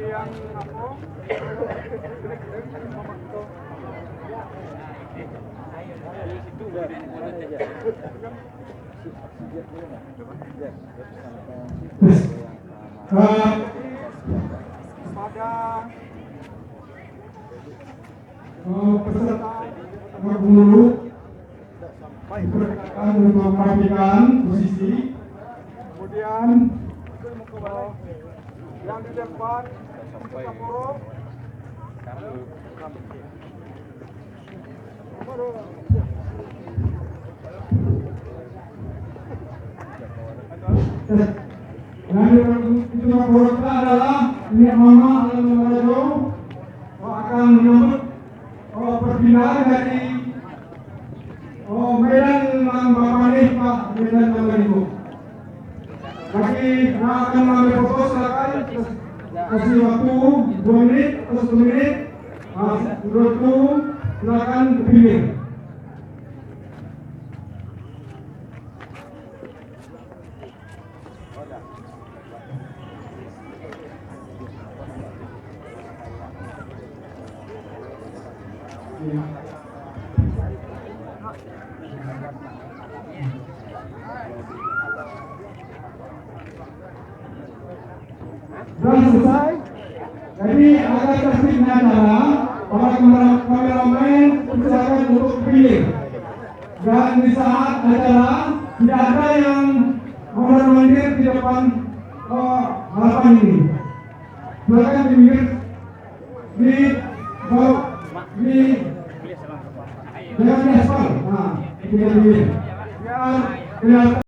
yang apa? Peserta berburu akan merapikan posisi, Kemudian yang di depan Kaporo. yang itu Kapolres adalah ini Mama Alamajo akan menyambut perpindahan dari Medan Bapani Pak Medan Bapani. Bagi yang akan mengambil foto silakan kasih waktu 2 menit atau 1 menit. Waktu silakan ke pinggir. Sudah selesai. Jadi agar tertibnya acara, para kameramen silakan untuk pilih. Dan di saat acara tidak ada yang mondar-mandir di depan halaman ini. Silakan di jangan di aspal. Nah, itu yang pilih. Biar kelihatan.